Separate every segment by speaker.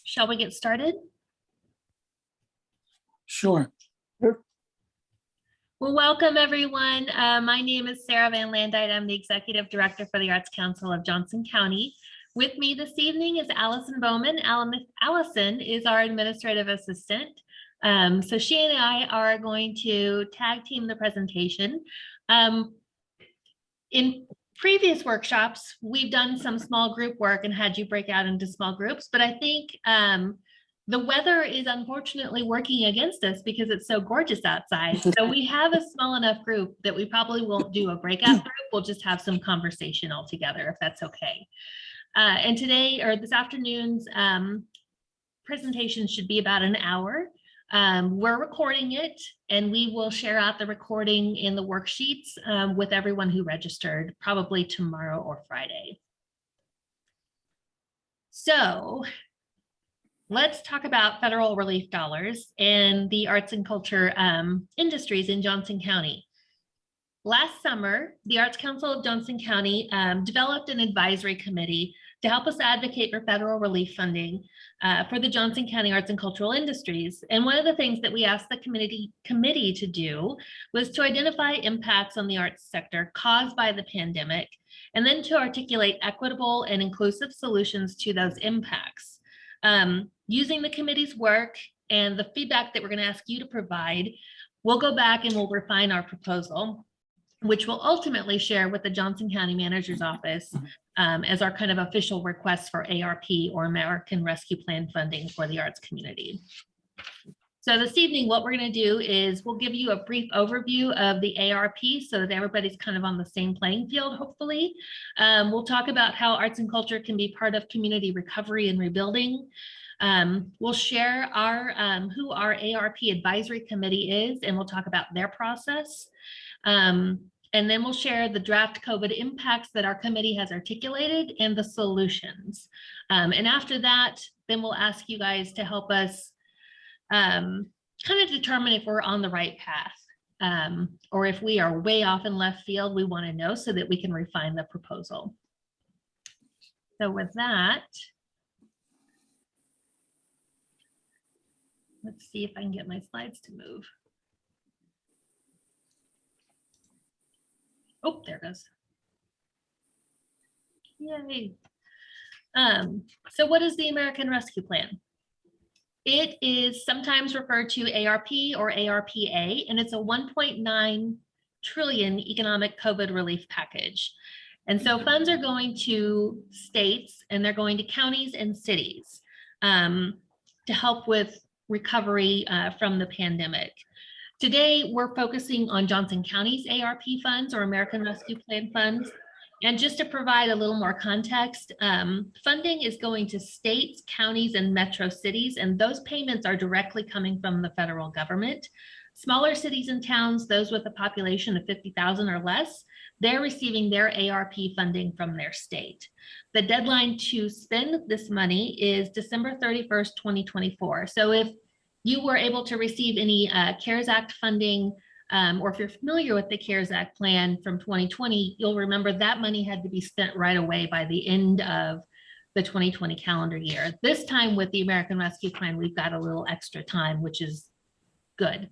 Speaker 1: Shall we get started?
Speaker 2: Sure.
Speaker 1: Well, welcome everyone. My name is Sarah Van Landite. I'm the Executive Director for the Arts Council of Johnson County. With me this evening is Allison Bowman. Allison is our administrative assistant. So she and I are going to tag team the presentation. In previous workshops, we've done some small group work and had you break out into small groups, but I think the weather is unfortunately working against us because it's so gorgeous outside. So we have a small enough group that we probably won't do a breakout group. We'll just have some conversation all together if that's okay. And today or this afternoon's presentation should be about an hour. We're recording it and we will share out the recording in the worksheets with everyone who registered probably tomorrow or Friday. So let's talk about federal relief dollars and the arts and culture industries in Johnson County. Last summer, the Arts Council of Johnson County developed an advisory committee to help us advocate for federal relief funding for the Johnson County arts and cultural industries. And one of the things that we asked the committee to do was to identify impacts on the arts sector caused by the pandemic, and then to articulate equitable and inclusive solutions to those impacts. Using the committee's work and the feedback that we're going to ask you to provide, we'll go back and we'll refine our proposal, which we'll ultimately share with the Johnson County Manager's Office as our kind of official request for ARP or American Rescue Plan funding for the arts community. So this evening, what we're going to do is we'll give you a brief overview of the ARP so that everybody's kind of on the same playing field, hopefully. We'll talk about how arts and culture can be part of community recovery and rebuilding. We'll share our who our ARP advisory committee is, and we'll talk about their process. And then we'll share the draft COVID impacts that our committee has articulated and the solutions. And after that, then we'll ask you guys to help us kind of determine if we're on the right path, or if we are way off in left field. We want to know so that we can refine the proposal. So with that, let's see if I can get my slides to move. Oh, there it goes. Yay. So what is the American Rescue Plan? It is sometimes referred to ARP or ARPA, and it's a 1.9 trillion economic COVID relief package. And so funds are going to states and they're going to counties and cities to help with recovery from the pandemic. Today, we're focusing on Johnson County's ARP funds or American Rescue Plan funds. And just to provide a little more context, funding is going to states, counties, and metro cities, and those payments are directly coming from the federal government. Smaller cities and towns, those with a population of 50,000 or less, they're receiving their ARP funding from their state. The deadline to spend this money is December 31st, 2024. So if you were able to receive any CARES Act funding, or if you're familiar with the CARES Act plan from 2020, you'll remember that money had to be spent right away by the end of the 2020 calendar year. This time with the American Rescue Plan, we've got a little extra time, which is good.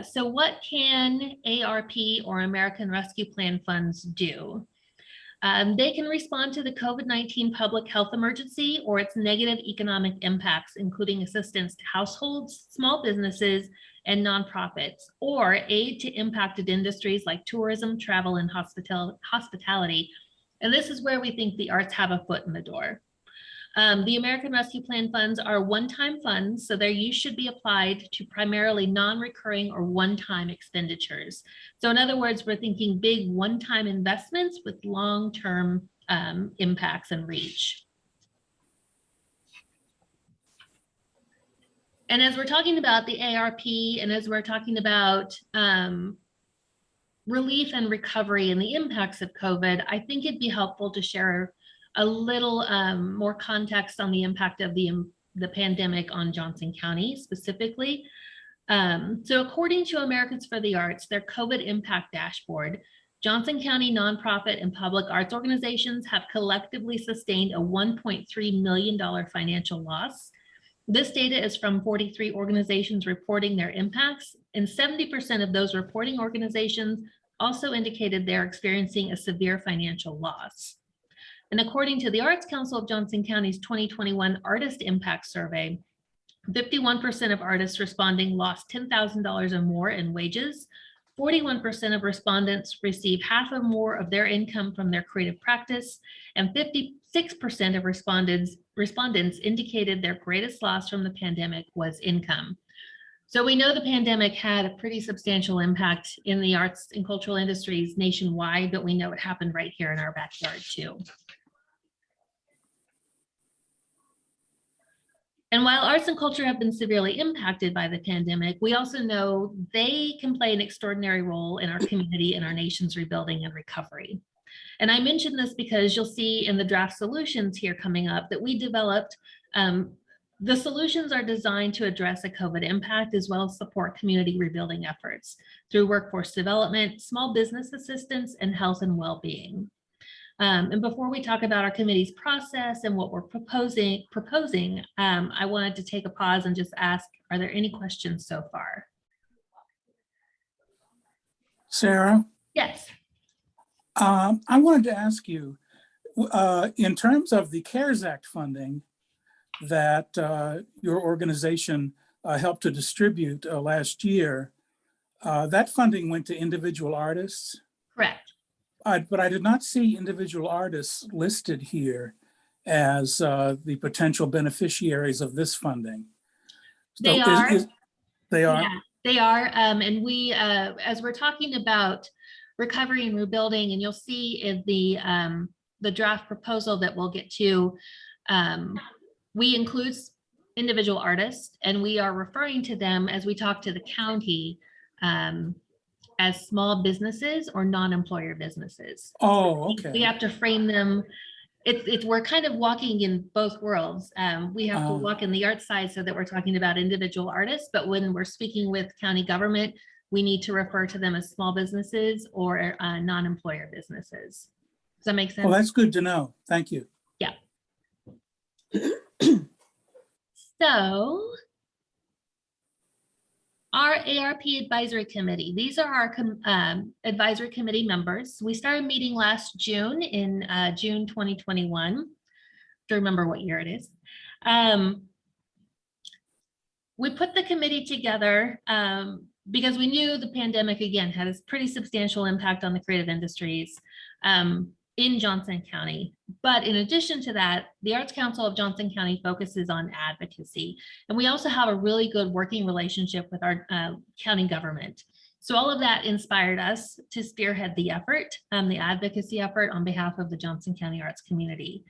Speaker 1: So what can ARP or American Rescue Plan funds do? They can respond to the COVID-19 public health emergency or its negative economic impacts, including assistance to households, small businesses, and nonprofits, or aid to impacted industries like tourism, travel, and hospitality. And this is where we think the arts have a foot in the door. The American Rescue Plan funds are one-time funds, so their use should be applied to primarily non-recurring or one-time expenditures. So in other words, we're thinking big one-time investments with long-term impacts and reach. And as we're talking about the ARP and as we're talking about relief and recovery and the impacts of COVID, I think it'd be helpful to share a little more context on the impact of the pandemic on Johnson County specifically. So according to Americans for the Arts, their COVID impact dashboard, Johnson County nonprofit and public arts organizations have collectively sustained a $1.3 million financial loss. This data is from 43 organizations reporting their impacts, and 70% of those reporting organizations also indicated they're experiencing a severe financial loss. And according to the Arts Council of Johnson County's 2021 Artist Impact Survey, 51% of artists responding lost $10,000 or more in wages. 41% of respondents received half or more of their income from their creative practice, and 56% of respondents indicated their greatest loss from the pandemic was income. So we know the pandemic had a pretty substantial impact in the arts and cultural industries nationwide, but we know it happened right here in our backyard too. And while arts and culture have been severely impacted by the pandemic, we also know they can play an extraordinary role in our community and our nation's rebuilding and recovery. And I mention this because you'll see in the draft solutions here coming up that we developed. The solutions are designed to address a COVID impact as well as support community rebuilding efforts through workforce development, small business assistance, and health and well-being. And before we talk about our committee's process and what we're proposing, I wanted to take a pause and just ask, are there any questions so far?
Speaker 2: Sarah?
Speaker 1: Yes.
Speaker 2: I wanted to ask you, in terms of the CARES Act funding that your organization helped to distribute last year, that funding went to individual artists?
Speaker 1: Correct.
Speaker 2: But I did not see individual artists listed here as the potential beneficiaries of this funding.
Speaker 1: They are.
Speaker 2: They are?
Speaker 1: Yeah, they are. And we, as we're talking about recovery and rebuilding, and you'll see in the draft proposal that we'll get to, we include individual artists, and we are referring to them as we talk to the county as small businesses or non-employer businesses.
Speaker 2: Oh, okay.
Speaker 1: We have to frame them. We're kind of walking in both worlds. We have to walk in the art side so that we're talking about individual artists, but when we're speaking with county government, we need to refer to them as small businesses or non-employer businesses. Does that make sense?
Speaker 2: Well, that's good to know. Thank you.
Speaker 1: Yeah. So our ARP advisory committee, these are our advisory committee members. We started meeting last June in June 2021. To remember what year it is. We put the committee together because we knew the pandemic, again, had a pretty substantial impact on the creative industries in Johnson County. But in addition to that, the Arts Council of Johnson County focuses on advocacy. And we also have a really good working relationship with our county government. So all of that inspired us to spearhead the effort, the advocacy effort on behalf of the Johnson County arts community.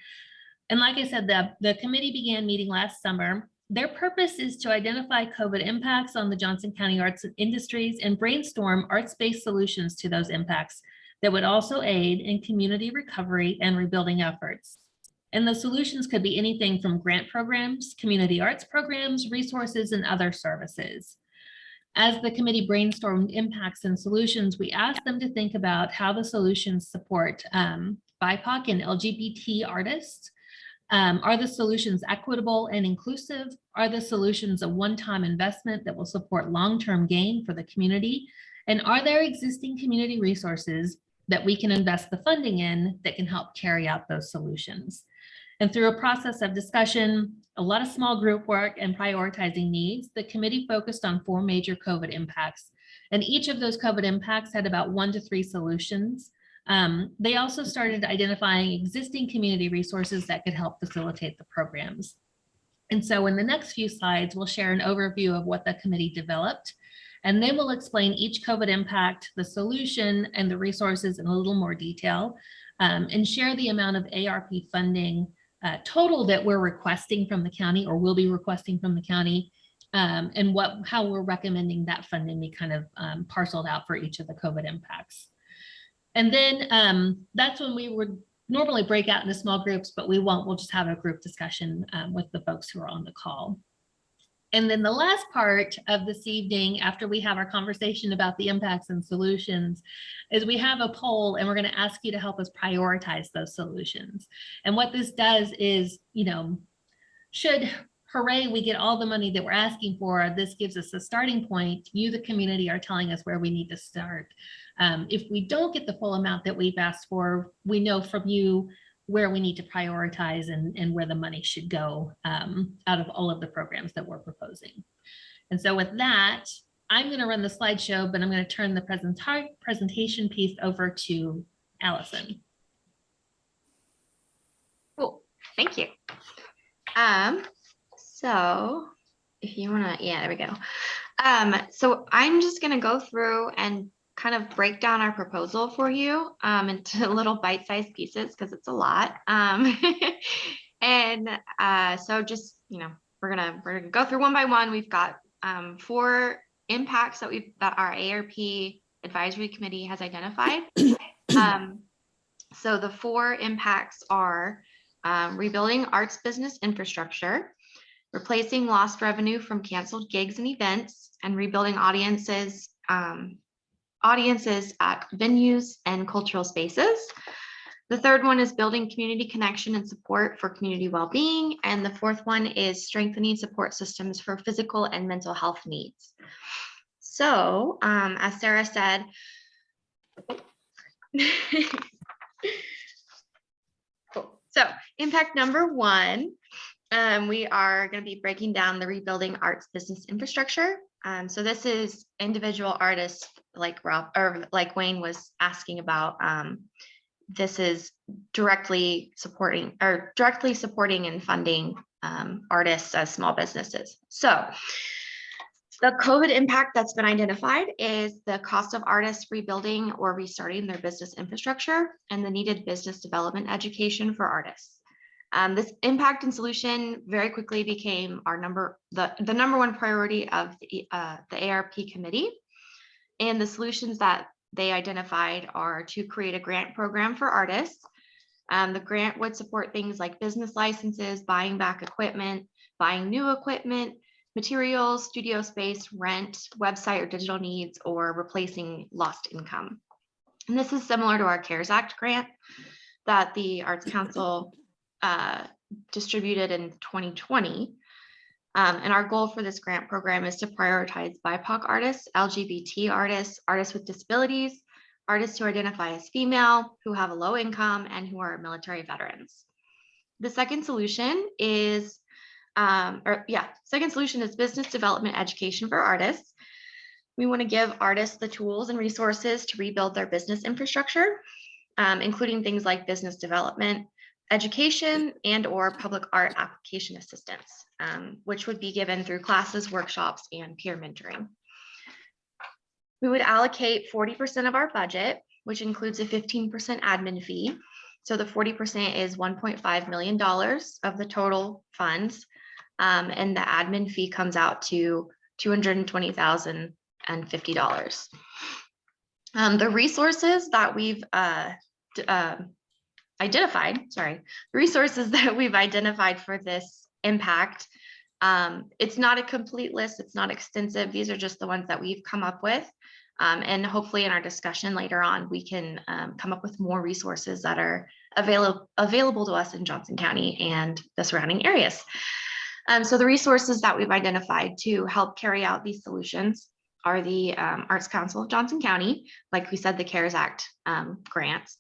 Speaker 1: And like I said, the committee began meeting last summer. Their purpose is to identify COVID impacts on the Johnson County arts industries and brainstorm arts-based solutions to those impacts that would also aid in community recovery and rebuilding efforts. And the solutions could be anything from grant programs, community arts programs, resources, and other services. As the committee brainstormed impacts and solutions, we asked them to think about how the solutions support BIPOC and LGBT artists. Are the solutions equitable and inclusive? Are the solutions a one-time investment that will support long-term gain for the community? And are there existing community resources that we can invest the funding in that can help carry out those solutions? And through a process of discussion, a lot of small group work, and prioritizing needs, the committee focused on 4 major COVID impacts. And each of those COVID impacts had about 1 to 3 solutions. They also started identifying existing community resources that could help facilitate the programs. And so in the next few slides, we'll share an overview of what the committee developed. And then we'll explain each COVID impact, the solution, and the resources in a little more detail, and share the amount of ARP funding total that we're requesting from the county, or will be requesting from the county, and how we're recommending that funding be kind of parceled out for each of the COVID impacts. And then that's when we would normally break out into small groups, but we won't. We'll just have a group discussion with the folks who are on the call. And then the last part of this evening, after we have our conversation about the impacts and solutions, is we have a poll and we're going to ask you to help us prioritize those solutions. And what this does is, should hooray, we get all the money that we're asking for, this gives us a starting point. You, the community, are telling us where we need to start. If we don't get the full amount that we've asked for, we know from you where we need to prioritize and where the money should go out of all of the programs that we're proposing. And so with that, I'm going to run the slideshow, but I'm going to turn the presentation piece over to Allison.
Speaker 3: Cool, thank you. So if you want to, yeah, there we go. So I'm just going to go through and kind of break down our proposal for you into little bite-sized pieces because it's a lot. So just, we're gonna go through one by one. We've got 4 impacts that our ARP advisory committee has identified. So the 4 impacts are rebuilding arts business infrastructure, replacing lost revenue from canceled gigs and events, and rebuilding audiences at venues and cultural spaces. The third one is building community connection and support for community well-being. And the 4th one is strengthening support systems for physical and mental health needs. So as Sarah said, cool. So impact number 1, we are going to be breaking down the rebuilding arts business infrastructure. So this is individual artists like Wayne was asking about. This is directly supporting and funding artists as small businesses. So the COVID impact that's been identified is the cost of artists rebuilding or restarting their business infrastructure and the needed business development education for artists. This impact and solution very quickly became the number 1 priority of the ARP committee. And the solutions that they identified are to create a grant program for artists. The grant would support things like business licenses, buying back equipment, buying new equipment, materials, studio space, rent, website or digital needs, or replacing lost income. And this is similar to our CARES Act grant that the Arts Council distributed in 2020. And our goal for this grant program is to prioritize BIPOC artists, LGBT artists, artists with disabilities, artists who identify as female, who have a low income, and who are military veterans. The second solution is, business development education for artists. We want to give artists the tools and resources to rebuild their business infrastructure, including things like business development, education, and/or public art application assistance, which would be given through classes, workshops, and peer mentoring. We would allocate 40% of our budget, which includes a 15% admin fee. So the 40% is $1.5 million of the total funds, and the admin fee comes out to $220,050. The resources that we've identified for this impact. It's not a complete list, it's not extensive. These are just the ones that we've come up with. And hopefully in our discussion later on, we can come up with more resources that are available to us in Johnson County and the surrounding areas. So the resources that we've identified to help carry out these solutions are the Arts Council of Johnson County, like we said, the CARES Act grants,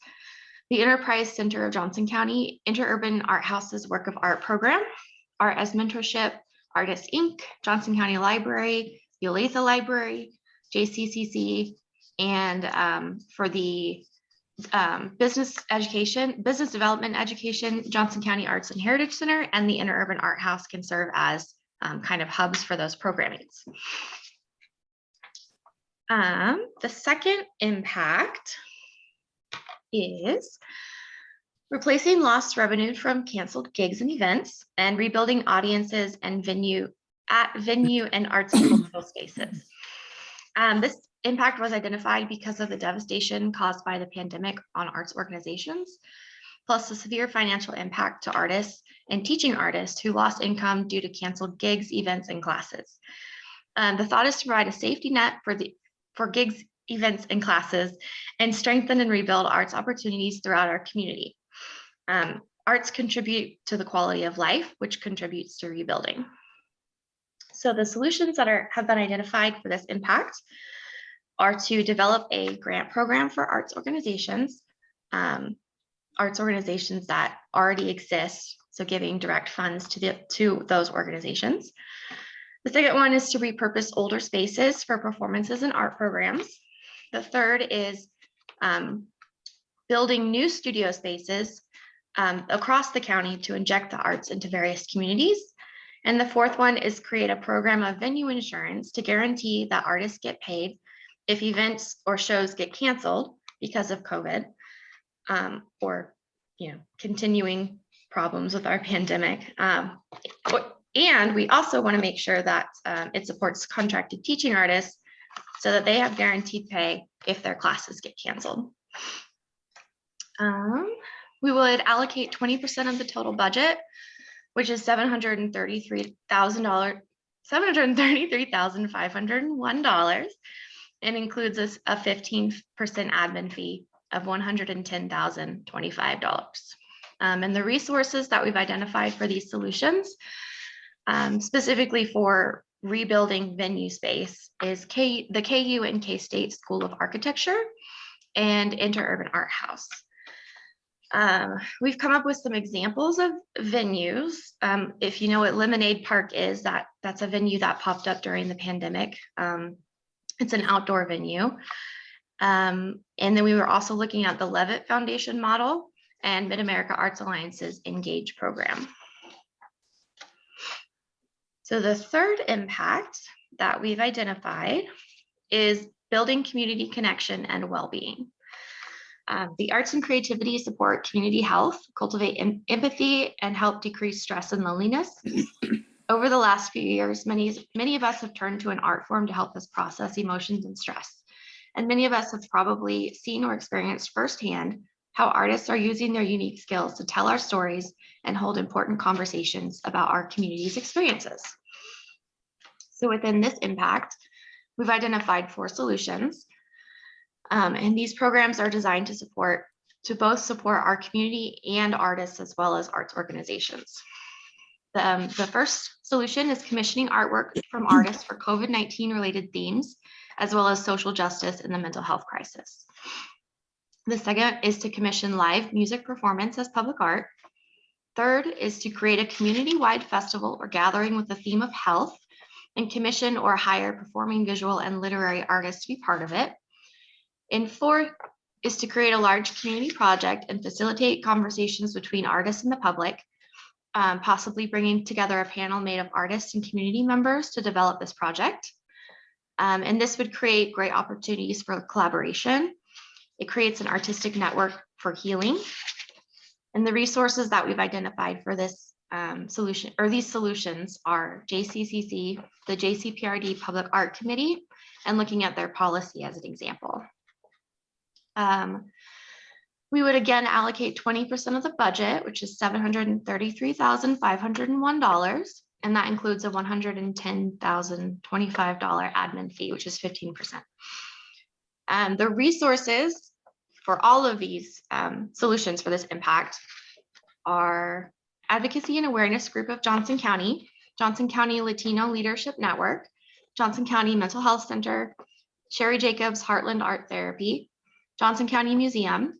Speaker 3: the Enterprise Center of Johnson County, Interurban Art House's Work of Art program, Art as Mentorship, Artists Inc., Johnson County Library, the Olathe Library, JCCC, and for the business development education, Johnson County Arts and Heritage Center and the Interurban Art House can serve as kind of hubs for those programmings. The second impact is replacing lost revenue from canceled gigs and events and rebuilding audiences and venue and arts and cultural spaces. This impact was identified because of the devastation caused by the pandemic on arts organizations, plus the severe financial impact to artists and teaching artists who lost income due to canceled gigs, events, and classes. The thought is to provide a safety net for gigs, events, and classes, and strengthen and rebuild arts opportunities throughout our community. Arts contribute to the quality of life, which contributes to rebuilding. So the solutions that have been identified for this impact are to develop a grant program for arts organizations that already exist, so giving direct funds to those organizations. The second one is to repurpose older spaces for performances and art programs. The third is building new studio spaces across the county to inject the arts into various communities. And the fourth one is create a program of venue insurance to guarantee that artists get paid if events or shows get canceled because of COVID, or continuing problems with our pandemic. And we also want to make sure that it supports contracted teaching artists so that they have guaranteed pay if their classes get canceled. We would allocate 20% of the total budget, which is $733,501, and includes a 15% admin fee of $110,025. And the resources that we've identified for these solutions, specifically for rebuilding venue space, is the KU and K-State School of Architecture and Interurban Art House. We've come up with some examples of venues. If you know what Lemonade Park is, that's a venue that popped up during the pandemic. It's an outdoor venue. And then we were also looking at the Levitt Foundation model and Mid-America Arts Alliance's Engage program. So the third impact that we've identified is building community connection and well-being. The arts and creativity support community health, cultivate empathy, and help decrease stress and loneliness. Over the last few years, many of us have turned to an art form to help us process emotions and stress. And many of us have probably seen or experienced firsthand how artists are using their unique skills to tell our stories and hold important conversations about our community's experiences. So within this impact, we've identified 4 solutions. And these programs are designed to both support our community and artists, as well as arts organizations. The first solution is commissioning artwork from artists for COVID-19 related themes, as well as social justice and the mental health crisis. The second is to commission live music performance as public art. Third is to create a community-wide festival or gathering with the theme of health and commission or hire performing visual and literary artists to be part of it. And fourth is to create a large community project and facilitate conversations between artists and the public, possibly bringing together a panel made of artists and community members to develop this project. And this would create great opportunities for collaboration. It creates an artistic network for healing. And the resources that we've identified for this solution, or these solutions, are JCCC, the JCPRD Public Art Committee, and looking at their policy as an example. We would again allocate 20% of the budget, which is $733,501, and that includes a $110,025 admin fee, which is 15%. The resources for all of these solutions for this impact are Advocacy and Awareness Group of Johnson County Latino Leadership Network, Johnson County Mental Health Center, Sherry Jacobs Heartland Art Therapy, Johnson County Museum,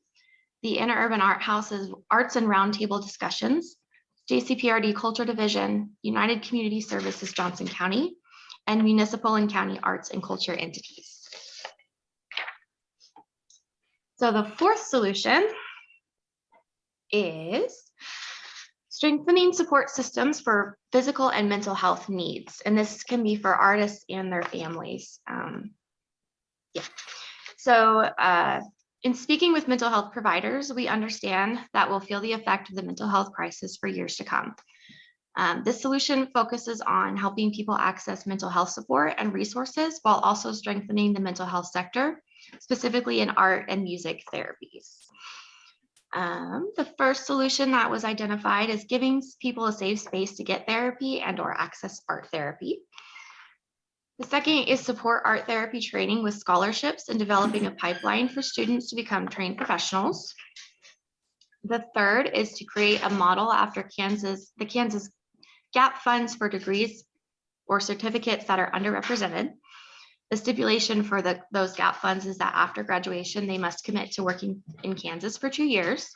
Speaker 3: the Interurban Art House's Arts and Roundtable Discussions, JCPRD Culture Division, United Community Services Johnson County, and municipal and county arts and culture entities. So the fourth solution is strengthening support systems for physical and mental health needs. And this can be for artists and their families. So in speaking with mental health providers, we understand that we'll feel the effect of the mental health crisis for years to come. This solution focuses on helping people access mental health support and resources while also strengthening the mental health sector, specifically in art and music therapies. The first solution that was identified is giving people a safe space to get therapy and or access art therapy. The second is support art therapy training with scholarships and developing a pipeline for students to become trained professionals. The third is to create a model after the Kansas gap funds for degrees or certificates that are underrepresented. The stipulation for those gap funds is that after graduation, they must commit to working in Kansas for 2 years.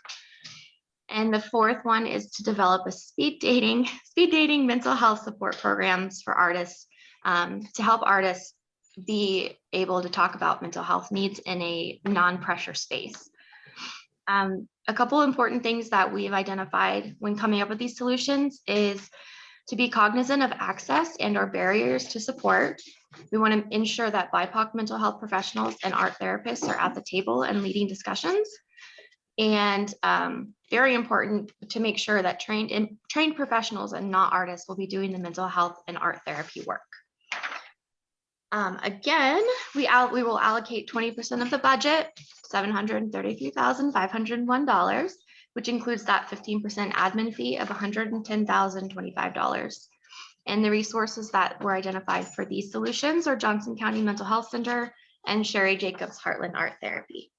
Speaker 3: And the fourth one is to develop a speed dating mental health support programs for artists to help artists be able to talk about mental health needs in a non-pressure space. A couple important things that we've identified when coming up with these solutions is to be cognizant of access and or barriers to support. We want to ensure that BIPOC mental health professionals and art therapists are at the table and leading discussions. And very important to make sure that trained professionals and not artists will be doing the mental health and art therapy work. Again, we will allocate 20% of the budget, $733,501, which includes that 15% admin fee of $110,025. And the resources that were identified for these solutions are Johnson County Mental Health Center and Sherry Jacobs Heartland Art Therapy.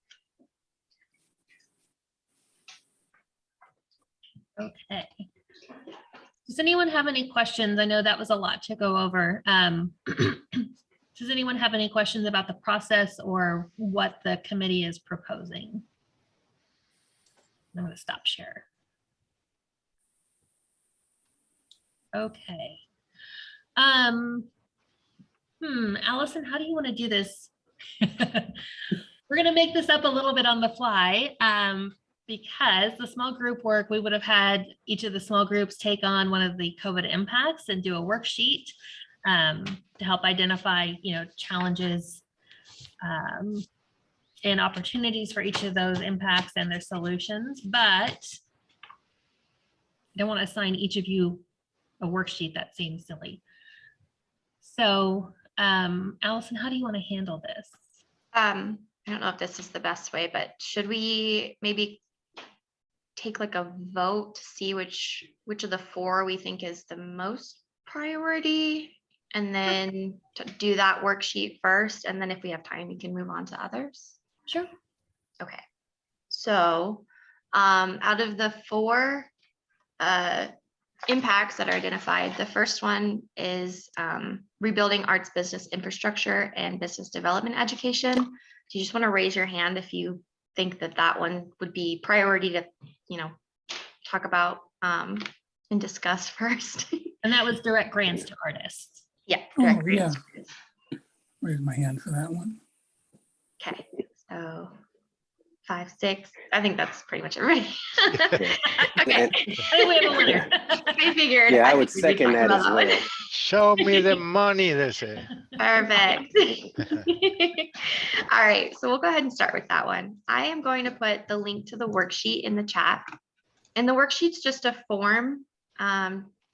Speaker 1: Okay. Does anyone have any questions? I know that was a lot to go over. Does anyone have any questions about the process or what the committee is proposing? I'm going to stop share. Okay. Allison, how do you want to do this? We're going to make this up a little bit on the fly because the small group work, we would have had each of the small groups take on one of the COVID impacts and do a worksheet to help identify, challenges and opportunities for each of those impacts and their solutions. But I don't want to assign each of you a worksheet. That seems silly. So, Allison, how do you want to handle this?
Speaker 3: I don't know if this is the best way, but should we maybe take like a vote to see which of the four we think is the most priority, and then to do that worksheet first, and then if we have time, we can move on to others?
Speaker 1: Sure.
Speaker 3: Okay. So out of the four impacts that are identified, the first one is rebuilding arts business infrastructure and business development education. So you just want to raise your hand if you think that one would be priority to, talk about and discuss first.
Speaker 1: And that was direct grants to artists.
Speaker 3: Yeah. Direct
Speaker 2: yeah.
Speaker 3: grants.
Speaker 2: Raise my hand for that one.
Speaker 3: Okay. So 5, 6. I think that's pretty much everybody. Okay.
Speaker 1: I think we have a winner.
Speaker 3: I figured.
Speaker 4: Yeah, I would
Speaker 3: figured we'd
Speaker 4: second
Speaker 3: talk
Speaker 4: that
Speaker 3: about
Speaker 4: as
Speaker 3: one.
Speaker 4: well.
Speaker 5: Show me the money, they say.
Speaker 3: Perfect. All right, so we'll go ahead and start with that one. I am going to put the link to the worksheet in the chat. And the worksheet's just a form,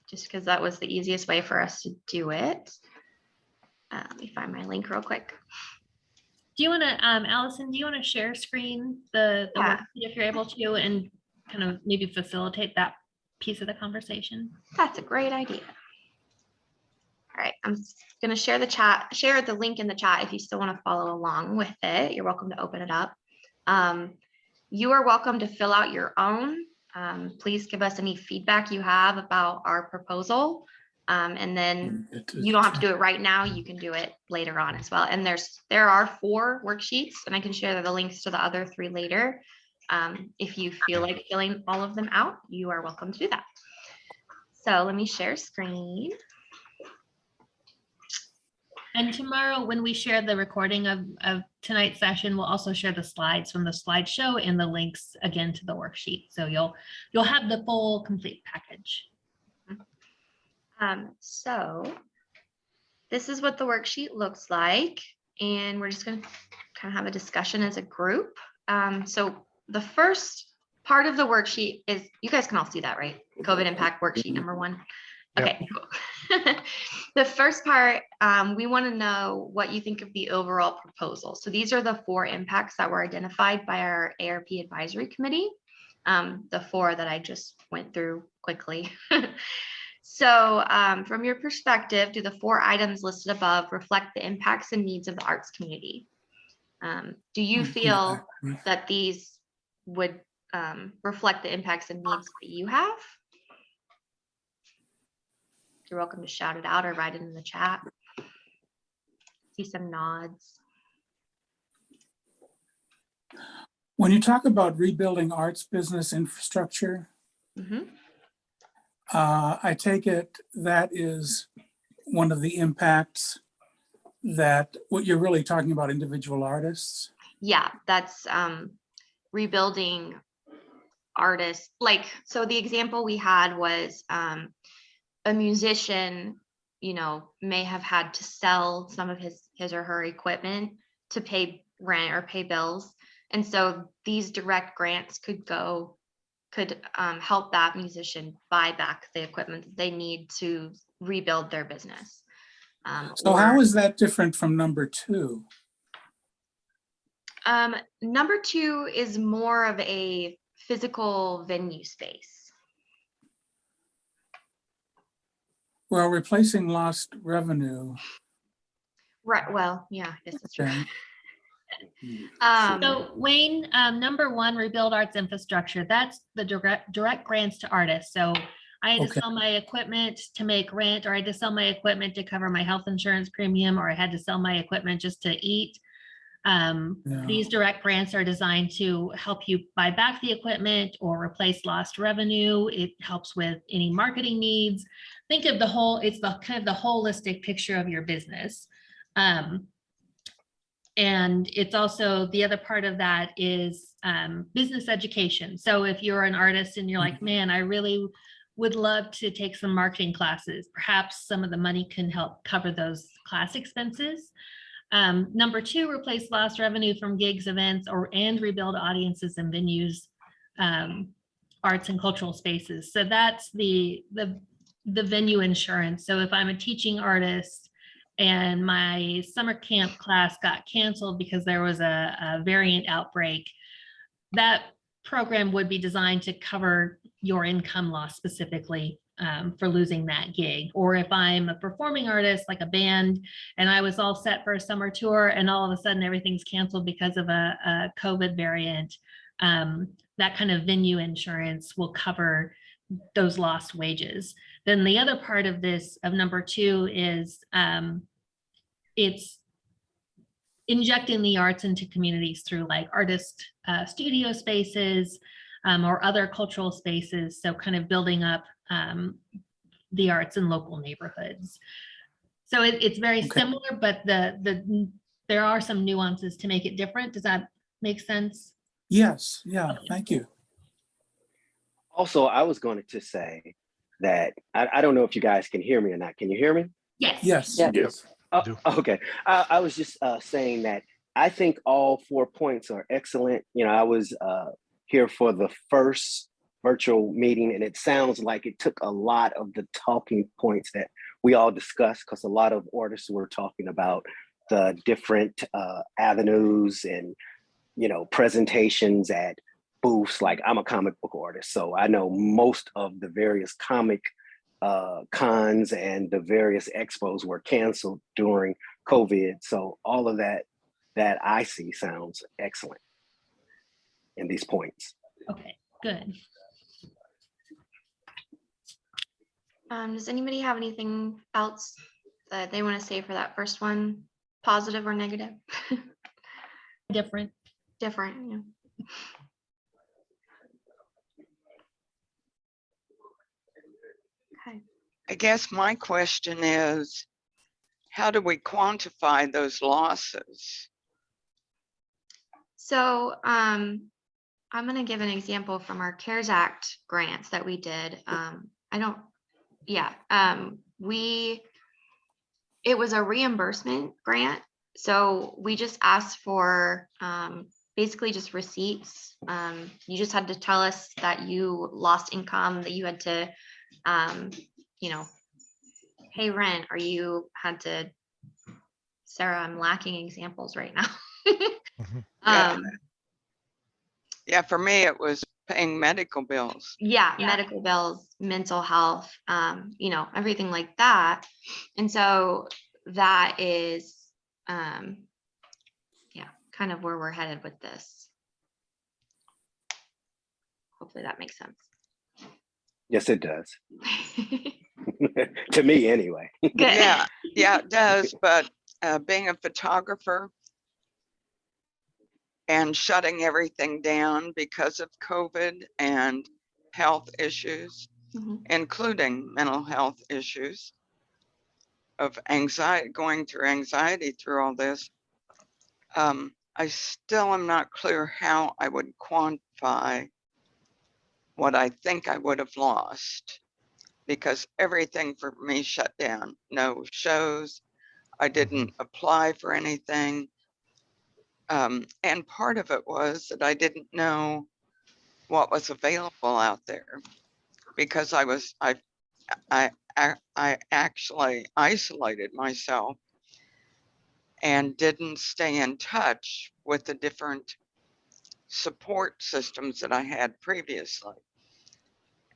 Speaker 3: just because that was the easiest way for us to do it. Let me find my link real quick.
Speaker 1: Do you want to, Allison, do you want to share screen the
Speaker 3: Yeah.
Speaker 1: worksheet if you're able to, and kind of maybe facilitate that piece of the conversation?
Speaker 3: That's a great idea. All right, I'm going to share the link in the chat if you still want to follow along with it. You're welcome to open it up. You are welcome to fill out your own. Please give us any feedback you have about our proposal. And then you don't have to do it right now. You can do it later on as well. And there are 4 worksheets, and I can share the links to the other 3 later. If you feel like filling all of them out, you are welcome to do that. So let me share screen.
Speaker 1: And tomorrow, when we share the recording of tonight's session, we'll also share the slides from the slideshow and the links again to the worksheet. So you'll have the full complete package.
Speaker 3: So this is what the worksheet looks like, and we're just going to kind of have a discussion as a group. So the first part of the worksheet is, you guys can all see that, right? COVID impact worksheet number 1. Okay, cool. The first part, we want to know what you think of the overall proposal. So these are the 4 impacts that were identified by our ARP advisory committee. the 4 that I just went through quickly. So from your perspective, do the 4 items listed above reflect the impacts and needs of the arts community? Do you feel that these would reflect the impacts and needs that you have? You're welcome to shout it out or write it in the chat. See some nods.
Speaker 2: When you talk about rebuilding arts business infrastructure,
Speaker 3: Mhm.
Speaker 2: I take it that is one of the impacts that what you're really talking about individual artists.
Speaker 3: Yeah, that's rebuilding artists. Like, so the example we had was a musician, you know, may have had to sell some of his or her equipment to pay rent or pay bills. And so these direct grants could help that musician buy back the equipment that they need to rebuild their business.
Speaker 2: So how is that different from number 2?
Speaker 3: Number 2 is more of a physical venue space.
Speaker 2: Well, replacing lost revenue.
Speaker 3: Right. Well, yeah, I guess that's true.
Speaker 2: Okay.
Speaker 1: So Wayne, number 1, rebuild arts infrastructure. That's the direct grants to artists. So I had to
Speaker 2: Okay.
Speaker 1: sell my equipment to make rent, or I had to sell my equipment to cover my health insurance premium, or I had to sell my equipment just to eat. These direct grants are designed to help you buy back the equipment or replace lost revenue. It helps with any marketing needs. Think of the whole, it's the kind of the holistic picture of your business. And it's also, the other part of that is business education. So if you're an artist and you're like, man, I really would love to take some marketing classes, perhaps some of the money can help cover those class expenses. Number 2, replace lost revenue from gigs, events, and rebuild audiences and venues, arts and cultural spaces. So that's the venue insurance. So if I'm a teaching artist and my summer camp class got canceled because there was a variant outbreak, that program would be designed to cover your income loss specifically for losing that gig. Or if I'm a performing artist like a band and I was all set for a summer tour and all of a sudden everything's canceled because of a COVID variant, that kind of venue insurance will cover those lost wages. Then the other part of this, of number 2, is it's injecting the arts into communities through like artist studio spaces or other cultural spaces. So kind of building up the arts in local neighborhoods. So it's very similar, but there are some nuances to make it different. Does that make sense?
Speaker 2: Yes. Yeah. Thank you.
Speaker 4: Also, I was going to say that I don't know if you guys can hear me or not. Can you hear me?
Speaker 1: Yes.
Speaker 2: Yes.
Speaker 5: Yes. Do.
Speaker 4: Okay. I was just saying that I think all 4 points are excellent. You know, I was here for the first virtual meeting, and it sounds like it took a lot of the talking points that we all discussed, because a lot of artists were talking about the different avenues and, you know, presentations at booths. Like, I'm a comic book artist, so I know most of the various comic cons and the various expos were canceled during COVID. So all of that I see sounds excellent in these points.
Speaker 1: Okay, good.
Speaker 3: Does anybody have anything else that they want to say for that first one, positive or negative?
Speaker 1: Different.
Speaker 3: Different, yeah. Okay.
Speaker 6: I guess my question is, how do we quantify those losses?
Speaker 3: So I'm going to give an example from our CARES Act grants that we did. It was a reimbursement grant. So we just asked for basically just receipts. You just had to tell us that you lost income, that you had to, you know, pay rent, or you had to, Sarah, I'm lacking examples right now.
Speaker 6: Yeah, for me, it was paying medical bills.
Speaker 3: Yeah,
Speaker 1: Yeah.
Speaker 3: medical bills, mental health, you know, everything like that. And so that is, yeah, kind of where we're headed with this. Hopefully that makes sense.
Speaker 4: Yes, it does. To me, anyway.
Speaker 3: Good.
Speaker 6: Yeah, yeah, it does. But being a photographer and shutting everything down because of COVID and health issues,
Speaker 3: Mhm.
Speaker 6: including mental health issues of anxiety, going through anxiety through all this, I still am not clear how I would quantify what I think I would have lost, because everything for me shut down. No shows. I didn't apply for anything. And part of it was that I didn't know what was available out there, because I actually isolated myself and didn't stay in touch with the different support systems that I had previously.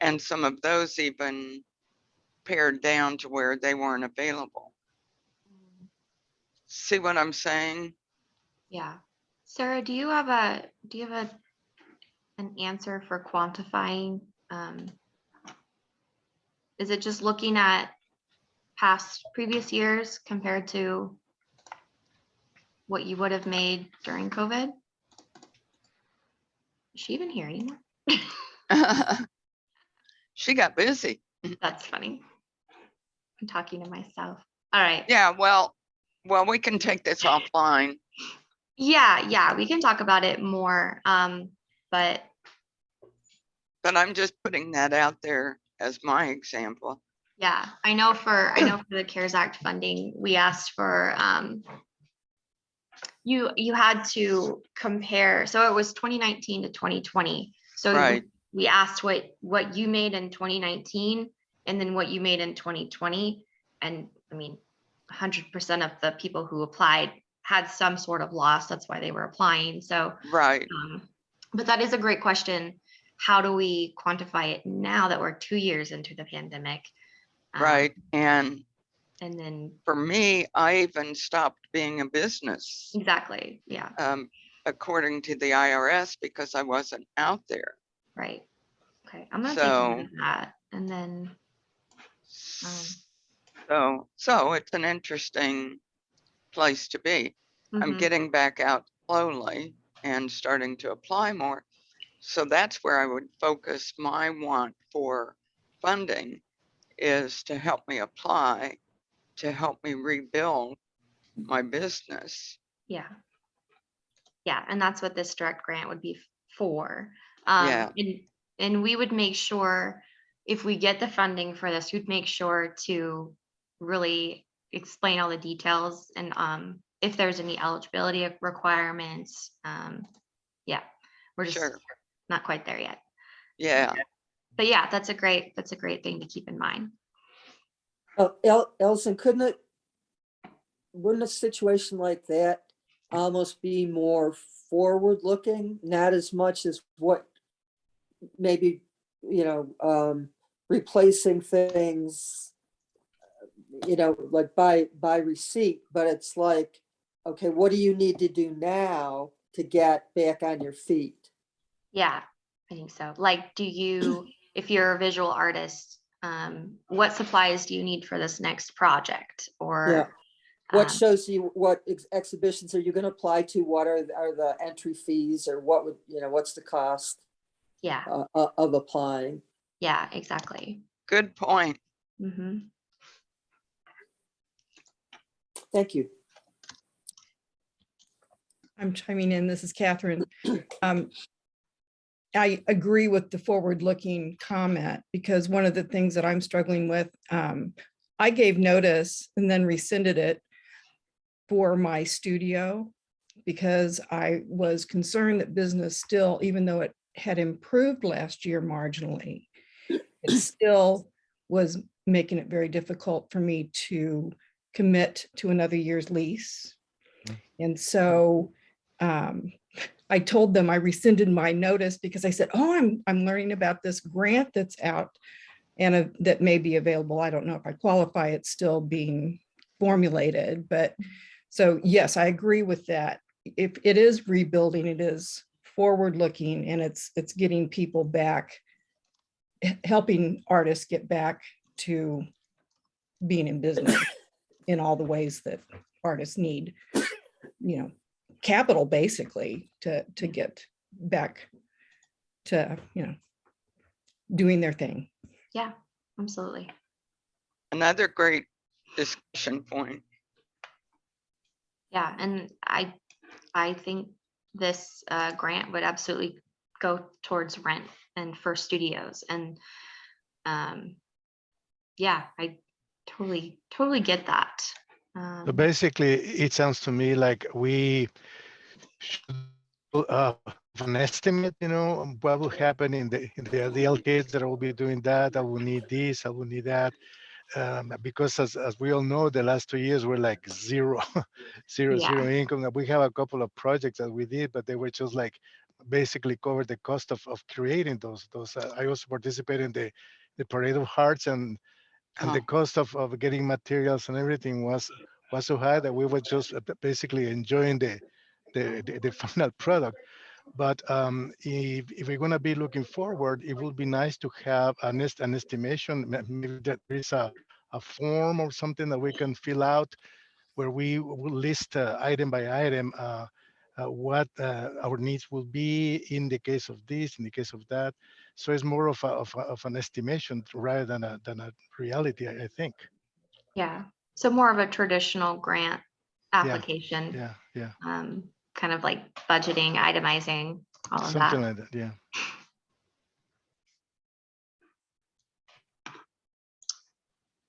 Speaker 6: And some of those even pared down to where they weren't available. See what I'm saying?
Speaker 3: Yeah. Sarah, do you have an answer for quantifying? Is it just looking at previous years compared to what you would have made during COVID? Is she even here anymore?
Speaker 6: She got busy.
Speaker 3: That's funny. I'm talking to myself. All right.
Speaker 6: Yeah, well, we can take this offline.
Speaker 3: Yeah, we can talk about it more. But
Speaker 6: I'm just putting that out there as my example.
Speaker 3: yeah, I know for the CARES Act funding, we asked for you had to compare, so it was 2019 to 2020. So
Speaker 6: Right.
Speaker 3: we asked what you made in 2019 and then what you made in 2020. And I mean, 100% of the people who applied had some sort of loss. That's why they were applying. So,
Speaker 6: Right.
Speaker 3: but that is a great question. How do we quantify it now that we're 2 years into the pandemic?
Speaker 6: Right. And
Speaker 3: then
Speaker 6: for me, I even stopped being a business,
Speaker 3: exactly. Yeah.
Speaker 6: according to the IRS, because I wasn't out there.
Speaker 3: Right. Okay. I'm gonna take
Speaker 6: So,
Speaker 3: note of that. And then
Speaker 6: so it's an interesting place to be. I'm
Speaker 3: mhm.
Speaker 6: getting back out slowly and starting to apply more. So that's where I would focus my want for funding, is to help me apply, to help me rebuild my business.
Speaker 3: Yeah. Yeah. And that's what this direct grant would be for.
Speaker 6: Yeah.
Speaker 3: And we would make sure, if we get the funding for this, we'd make sure to really explain all the details and if there's any eligibility requirements. Yeah, we're just
Speaker 6: Sure.
Speaker 3: not quite there yet.
Speaker 6: Yeah.
Speaker 3: But yeah, that's a great thing to keep in mind.
Speaker 7: Elson, wouldn't a situation like that almost be more forward looking, not as much as what maybe, replacing things, like by receipt, but it's like, okay, what do you need to do now to get back on your feet?
Speaker 3: Yeah, I think so. Like, if you're a visual artist, what supplies do you need for this next project? Or
Speaker 7: What shows you, what exhibitions are you going to apply to? What are the entry fees, or what would, what's the cost
Speaker 3: yeah,
Speaker 7: of applying?
Speaker 3: yeah, exactly.
Speaker 6: Good point.
Speaker 3: Mm-hmm.
Speaker 7: Thank you.
Speaker 8: I'm chiming in. This is Catherine. I agree with the forward-looking comment, because one of the things that I'm struggling with, I gave notice and then rescinded it for my studio, because I was concerned that business still, even though it had improved last year marginally, it still was making it very difficult for me to commit to another year's lease. And so I told them I rescinded my notice because I said, oh, I'm learning about this grant that's out and that may be available. I don't know if I qualify. It's still being formulated, but so yes, I agree with that. If it is rebuilding, it is forward looking, and it's getting people back, helping artists get back to being in business in all the ways that artists need, capital basically to get back to, doing their thing.
Speaker 3: Yeah, absolutely.
Speaker 6: Another great discussion point.
Speaker 3: Yeah, and I think this grant would absolutely go towards rent and for studios. And yeah, I totally get that.
Speaker 5: So basically, it sounds to me like we should have an estimate, what will happen in the ideal case that I will be doing that. I will need this, I will need that. Because as we all know, the last 2 years were like zero
Speaker 3: Yeah.
Speaker 5: income. We have a couple of projects that we did, but they were just like basically cover the cost of creating those. I also participated in the Parade of Hearts, and the cost of getting materials and everything was so high that we were just basically enjoying the final product. But if we're going to be looking forward, it would be nice to have an estimation. Maybe that there is a form or something that we can fill out where we will list item by item what our needs will be in the case of this, in the case of that. So it's more of an estimation rather than a reality, I think.
Speaker 3: Yeah. So more of a traditional grant
Speaker 5: Yeah,
Speaker 3: application.
Speaker 5: yeah.
Speaker 3: Kind of like budgeting, itemizing, all of
Speaker 5: Something
Speaker 3: that.
Speaker 5: like that, yeah.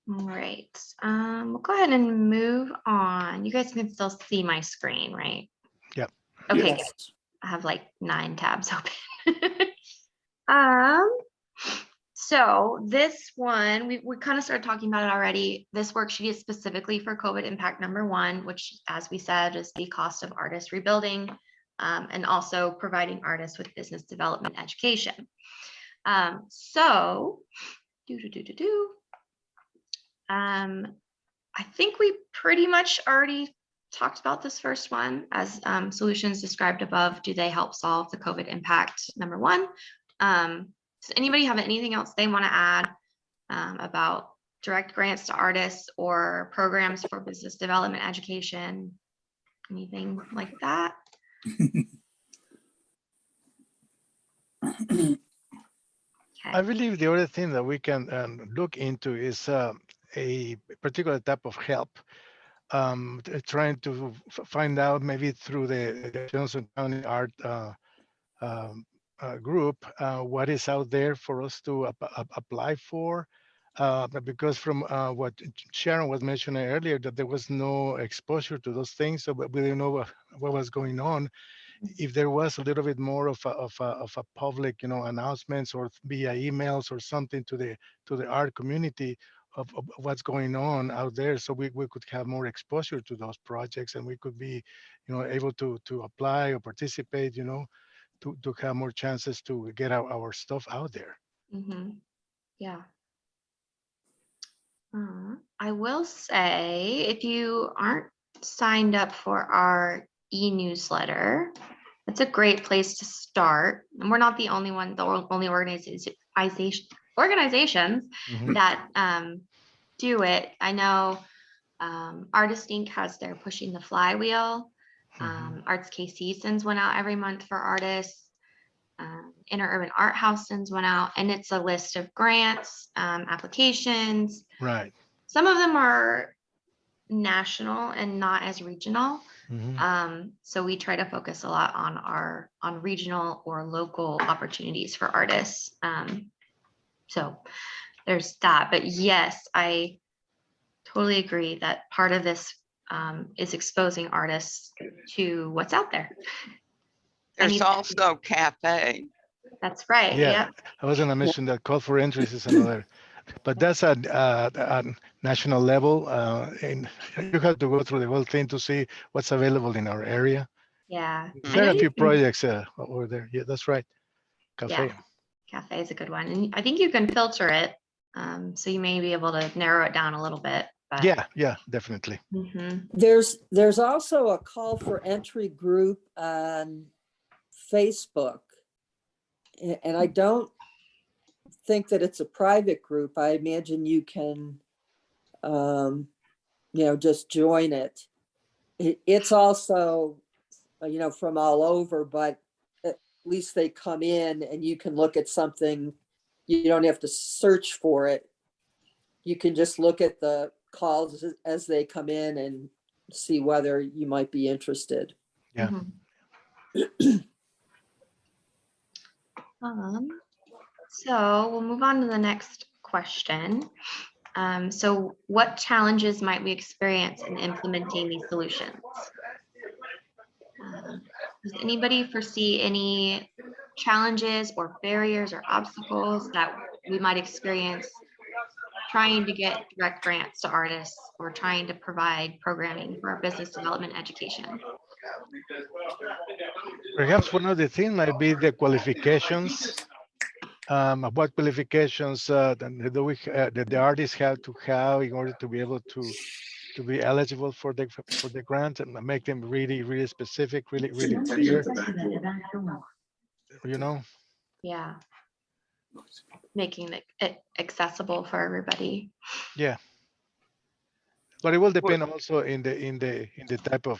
Speaker 3: All right. We'll go ahead and move on. You guys can still see my screen, right?
Speaker 5: Yep.
Speaker 3: Okay,
Speaker 2: Yes.
Speaker 3: good. I have like 9 tabs open. So this one, we kind of started talking about it already. This worksheet is specifically for COVID impact number 1, which, as we said, is the cost of artists rebuilding, and also providing artists with business development education. So, I think we pretty much already talked about this first one as solutions described above. Do they help solve the COVID impact number 1? Does anybody have anything else they want to add about direct grants to artists or programs for business development education? Anything like that? Okay.
Speaker 5: I believe the other thing that we can look into is a particular type of help. Trying to find out maybe through the Johnson County Art group what is out there for us to apply for. Because from what Sharon was mentioning earlier, that there was no exposure to those things, so we didn't know what was going on. If there was a little bit more of a public, announcements or via emails or something to the art community of what's going on out there, so we could have more exposure to those projects, and we could be, able to apply or participate, to have more chances to get our stuff out there.
Speaker 3: Mm-hmm. Yeah. I will say, if you aren't signed up for our e-newsletter, it's a great place to start. And we're not the only one, the only organizations
Speaker 5: Mhm.
Speaker 3: that do it. I know Artist Inc. has their Pushing the Flywheel. Arts KC sends one out every month for artists. Interurban Art House sends one out, and it's a list of grants, applications.
Speaker 5: Right.
Speaker 3: Some of them are national and not as regional.
Speaker 5: Mhm.
Speaker 3: So we try to focus a lot on regional or local opportunities for artists. So there's that. But yes, I totally agree that part of this is exposing artists to what's out there.
Speaker 6: There's also cafe.
Speaker 3: That's right.
Speaker 5: Yeah,
Speaker 3: Yeah.
Speaker 5: I was going to mention that call for entries is another, but that's at national level, and you have to go through the whole thing to see what's available in our area.
Speaker 3: Yeah.
Speaker 5: We've
Speaker 3: I
Speaker 5: had
Speaker 3: know
Speaker 5: a
Speaker 3: you
Speaker 5: few
Speaker 3: can-
Speaker 5: projects over there. Yeah, that's right. Cafe.
Speaker 3: Yeah. Cafe is a good one. And I think you can filter it. So you may be able to narrow it down a little bit. But
Speaker 5: Yeah, definitely.
Speaker 3: Mhm.
Speaker 7: There's also a call for entry group on Facebook. And I don't think that it's a private group. I imagine you can, just join it. It's also, from all over, but at least they come in and you can look at something. You don't have to search for it. You can just look at the calls as they come in and see whether you might be interested.
Speaker 5: Yeah.
Speaker 3: Mhm. So we'll move on to the next question. So what challenges might we experience in implementing these solutions? Does anybody foresee any challenges or barriers or obstacles that we might experience trying to get direct grants to artists or trying to provide programming for our business development education?
Speaker 5: Perhaps one of the things might be the qualifications. What qualifications that the artists have to have in order to be able to be eligible for the grant, and make them really specific, really clear.
Speaker 3: Yeah. Making it accessible for everybody.
Speaker 5: Yeah. But it will depend also in the type of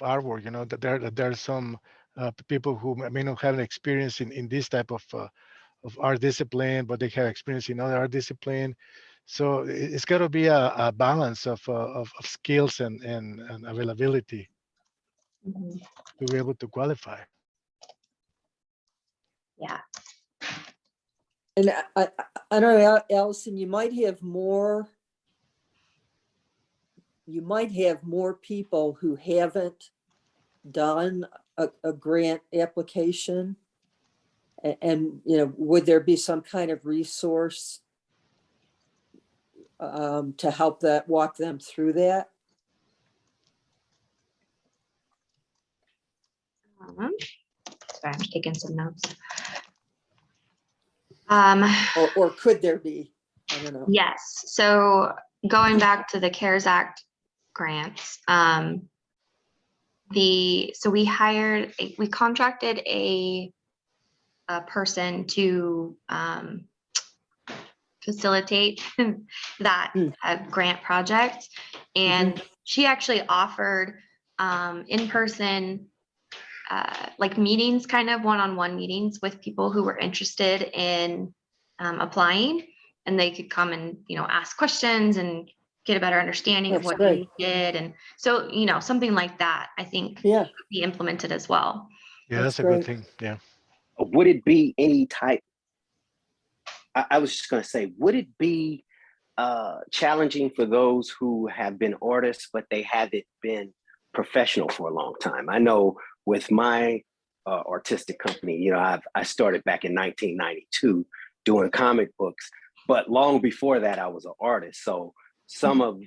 Speaker 5: artwork. That there are some people who may not have an experience in this type of art discipline, but they have experience in other art discipline. So it's got to be a balance of skills and availability
Speaker 3: Mhm.
Speaker 5: to be able to qualify.
Speaker 3: Yeah.
Speaker 7: And I don't know, Allison, you might have more people who haven't done a grant application. And, would there be some kind of resource to help walk them through that?
Speaker 3: Sorry, I'm taking some notes.
Speaker 7: Or could there be? I don't know.
Speaker 3: Yes. So going back to the CARES Act grants, we contracted a person to facilitate that grant project, and she actually offered in-person like meetings, kind of one-on-one meetings with people who were interested in applying, and they could come and ask questions and get a better understanding of what they did. And so something like that, I think, could be implemented as well.
Speaker 5: Yeah, that's a good thing. Yeah.
Speaker 4: Would it be any type? I was just going to say, would it be challenging for those who have been artists, but they haven't been professional for a long time? I know with my artistic company, I started back in 1992 doing comic books, but long before that, I was an artist. So some of,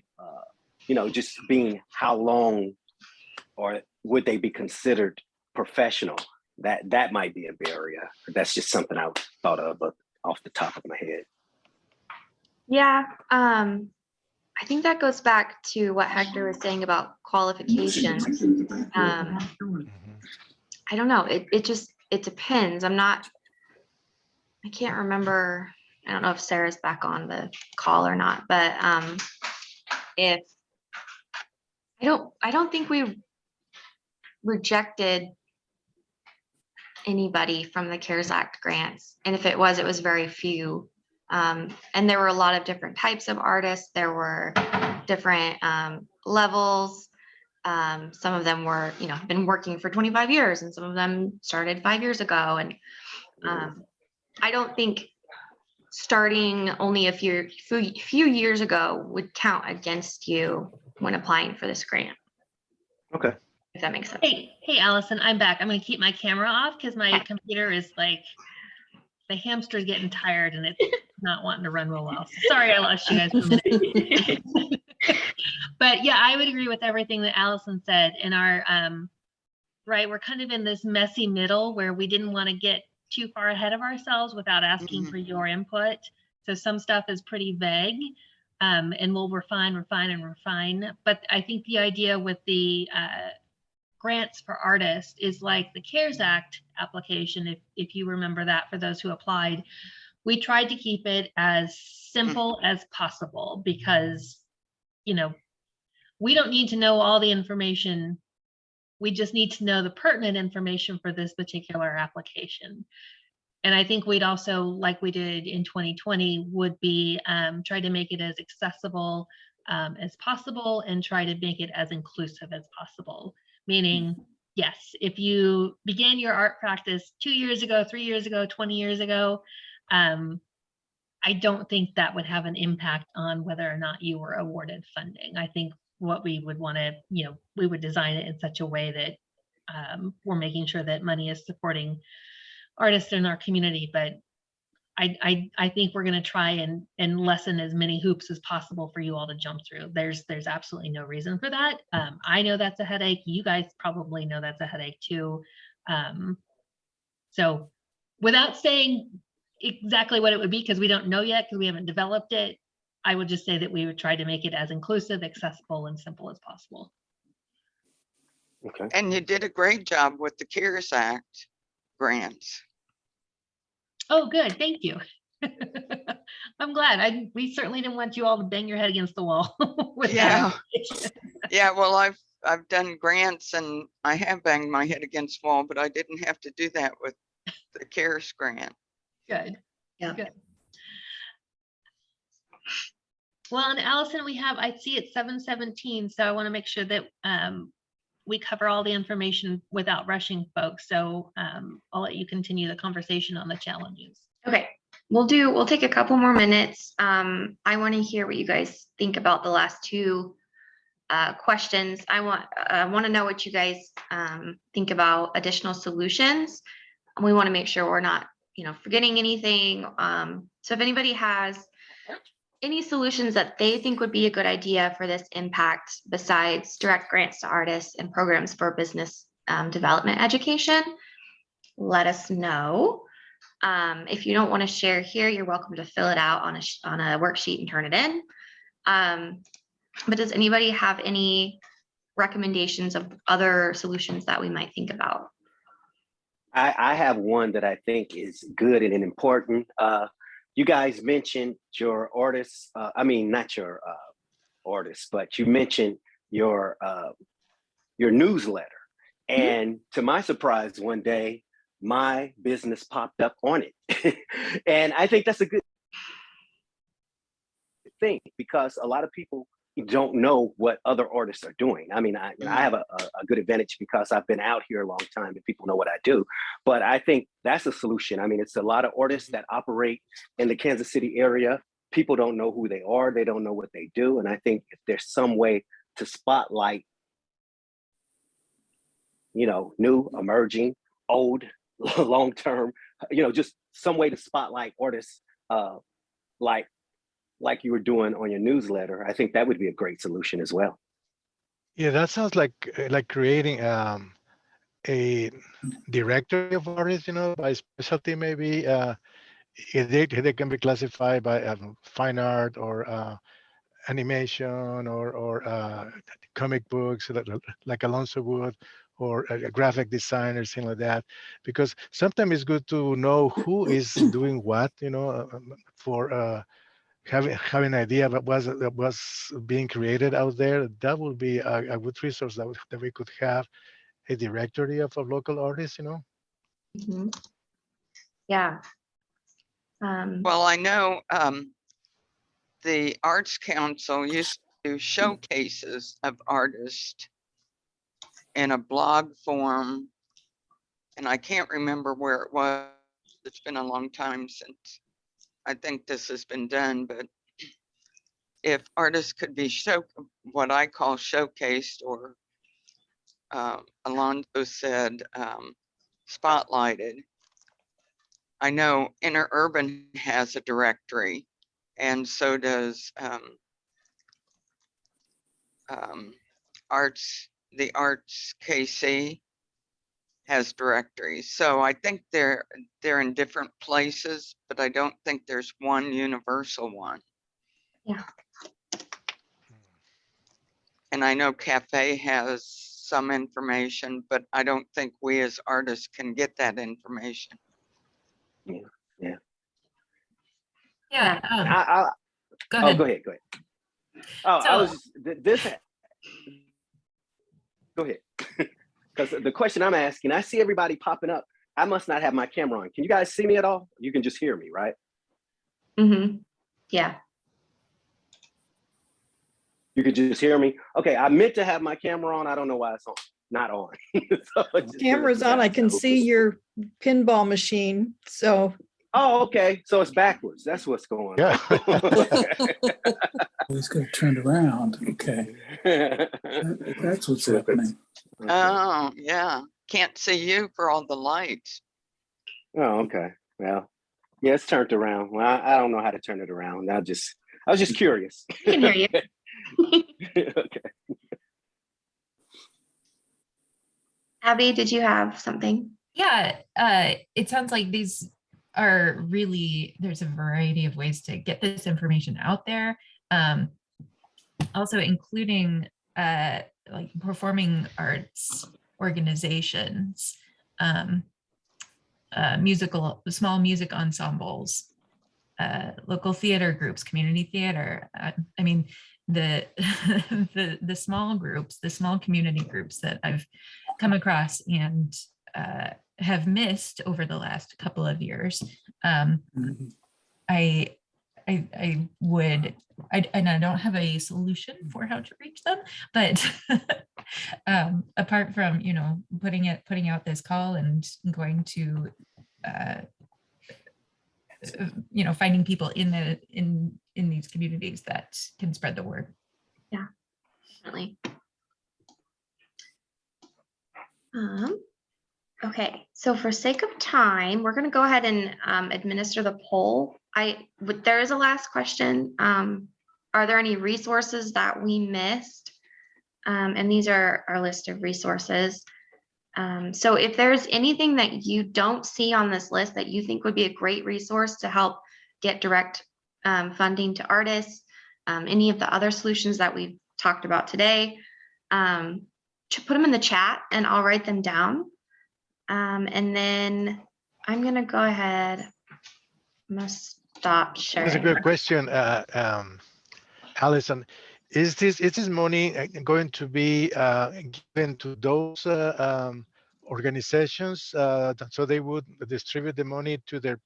Speaker 4: just being how long, or would they be considered professional? That might be a barrier. That's just something I thought of off the top of my head.
Speaker 3: Yeah, I think that goes back to what Hector was saying about qualifications. I don't know. It depends. I can't remember. I don't know if Sarah's back on the call or not, but if I don't think we rejected anybody from the CARES Act grants. And if it was very few. And there were a lot of different types of artists. There were different levels. Some of them were, been working for 25 years, and some of them started 5 years ago. And I don't think starting only a few years ago would count against you when applying for this grant.
Speaker 4: Okay.
Speaker 3: If that makes sense.
Speaker 1: Hey, Allison, I'm back. I'm going to keep my camera off because my computer is like, the hamster's getting tired and it's not wanting to run real well. Sorry, I lost you guys for a minute. But yeah, I would agree with everything that Allison said. In our right? We're kind of in this messy middle where we didn't want to get too far ahead of ourselves without asking for your input. So some stuff is pretty vague, and we'll refine. But I think the idea with the grants for artists is like the CARES Act application, if you remember that, for those who applied. We tried to keep it as simple as possible because, you know, we don't need to know all the information. We just need to know the pertinent information for this particular application. And I think we'd also, like we did in 2020, would be try to make it as accessible as possible and try to make it as inclusive as possible. Meaning, yes, if you began your art practice 2 years ago, 3 years ago, 20 years ago, I don't think that would have an impact on whether or not you were awarded funding. I think what we would want to, you know, we would design it in such a way that we're making sure that money is supporting artists in our community. But I think we're going to try and lessen as many hoops as possible for you all to jump through. There's absolutely no reason for that. I know that's a headache. You guys probably know that's a headache too. So without saying exactly what it would be, because we don't know yet, because we haven't developed it, I would just say that we would try to make it as inclusive, accessible, and simple as possible.
Speaker 4: Okay.
Speaker 6: And you did a great job with the CARES Act grants.
Speaker 1: Oh, good. Thank you. I'm glad. We certainly didn't want you all to bang your head against the wall with
Speaker 6: Yeah.
Speaker 1: that.
Speaker 6: Yeah, well, I've done grants and I have banged my head against the wall, but I didn't have to do that with the CARES grant.
Speaker 1: Good.
Speaker 3: Yeah.
Speaker 1: Good. Well, and Allison, I see it's 7:17, so I want to make sure that we cover all the information without rushing folks. So I'll let you continue the conversation on the challenges.
Speaker 3: Okay, we'll take a couple more minutes. I want to hear what you guys think about the last two questions. I want to know what you guys think about additional solutions. We want to make sure we're not, you know, forgetting anything. So if anybody has any solutions that they think would be a good idea for this impact besides direct grants to artists and programs for business development education, let us know. If you don't want to share here, you're welcome to fill it out on a worksheet and turn it in. But does anybody have any recommendations of other solutions that we might think about?
Speaker 4: I have one that I think is good and important. You guys mentioned your artists, I mean, not your artists, but you mentioned your newsletter. And to my surprise, one day, my business popped up on it. And I think that's a good thing because a lot of people don't know what other artists are doing. I mean, I have a good advantage because I've been out here a long time and people know what I do. But I think that's a solution. I mean, it's a lot of artists that operate in the Kansas City area. People don't know who they are. They don't know what they do. And I think if there's some way to spotlight, you know, new, emerging, old, long-term, you know, just some way to spotlight artists like you were doing on your newsletter, I think that would be a great solution as well.
Speaker 5: Yeah, that sounds like creating a directory of artists, you know, by specialty maybe. They can be classified by fine art or animation or comic books like Alonso would, or a graphic designer, something like that. Because sometimes it's good to know who is doing what, you know, for having an idea about what was being created out there. That would be a good resource that we could have a directory of local artists, you know.
Speaker 3: Mm-hmm. Yeah.
Speaker 6: Well, I know the Arts Council used to do showcases of artists in a blog form, and I can't remember where it was. It's been a long time since I think this has been done, but if artists could be what I call showcased, or Alonso said, spotlighted. I know Interurban has a directory, and so does the Arts KC. has directories. So I think they're in different places, but I don't think there's one universal one.
Speaker 3: Yeah.
Speaker 6: And I know Cafe has some information, but I don't think we as artists can get that information.
Speaker 1: Yeah. Go
Speaker 4: Oh,
Speaker 1: ahead.
Speaker 4: go ahead. Oh, I
Speaker 1: So-
Speaker 4: was just, go ahead. Because the question I'm asking, I see everybody popping up. I must not have my camera on. Can you guys see me at all? You can just hear me, right?
Speaker 3: Mm-hmm. Yeah.
Speaker 4: You could just hear me. Okay, I meant to have my camera on. I don't know why it's on. Not on. So just to
Speaker 8: Camera's
Speaker 4: let you
Speaker 8: on. I
Speaker 4: guys
Speaker 8: can
Speaker 4: know.
Speaker 8: see your pinball machine. So
Speaker 4: Oh, okay. So it's backwards. That's what's going
Speaker 5: Yeah.
Speaker 4: on.
Speaker 2: He's got it turned around. Okay. That's what's
Speaker 4: Flip it.
Speaker 2: happening.
Speaker 4: Okay.
Speaker 6: Oh, yeah. Can't see you for all the lights.
Speaker 4: Oh, okay. Well, yeah, it's turned around. Well, I don't know how to turn it around. I was just curious.
Speaker 3: We can hear you.
Speaker 4: Okay.
Speaker 3: Abby, did you have something?
Speaker 1: Yeah, it sounds like these are really, there's a variety of ways to get this information out there. Also including like performing arts organizations, small music ensembles, local theater groups, community theater. I mean, the the small groups, the small community groups that I've come across and have missed over the last couple of years.
Speaker 2: Mhm.
Speaker 1: I would, and I don't have a solution for how to reach them, but apart from, you know, putting out this call and going to, you know, finding people in these communities that can spread the word.
Speaker 3: Definitely. Okay, so for sake of time, we're going to go ahead and administer the poll. There is a last question. Are there any resources that we missed? And these are our list of resources. So if there's anything that you don't see on this list that you think would be a great resource to help get direct funding to artists, any of the other solutions that we've talked about today, to put them in the chat and I'll write them down. And then I'm gonna go ahead. I'm gonna stop sharing.
Speaker 5: That's a good question, Allison. Is this money going to be given to those organizations so they would distribute the money to the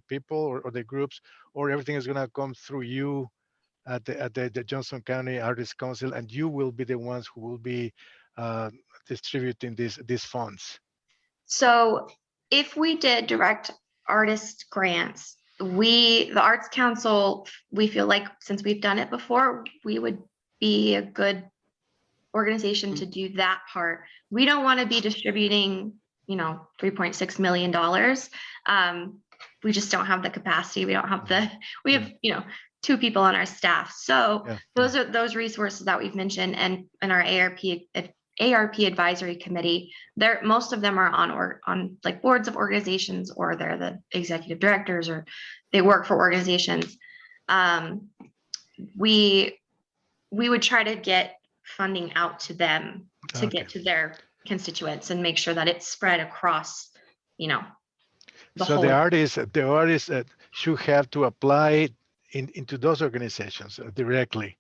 Speaker 5: people or the groups, or everything is going to come through you at the Johnson County Artists Council, and you will be the ones who will be distributing these funds?
Speaker 3: So if we did direct artist grants, the Arts Council, we feel like since we've done it before, we would be a good organization to do that part. We don't want to be distributing, you know, $3.6 million. We just don't have the capacity. We don't have we have, you know, 2 people on our staff. So
Speaker 5: Yeah.
Speaker 3: those are those resources that we've mentioned, and our ARP advisory committee. Most of them are on like boards of organizations, or they're the executive directors, or they work for organizations. We would try to get funding out to them to
Speaker 5: Okay.
Speaker 3: get to their constituents and make sure that it's spread across, you know, the
Speaker 5: So
Speaker 3: whole.
Speaker 5: the artists should have to apply into those organizations directly.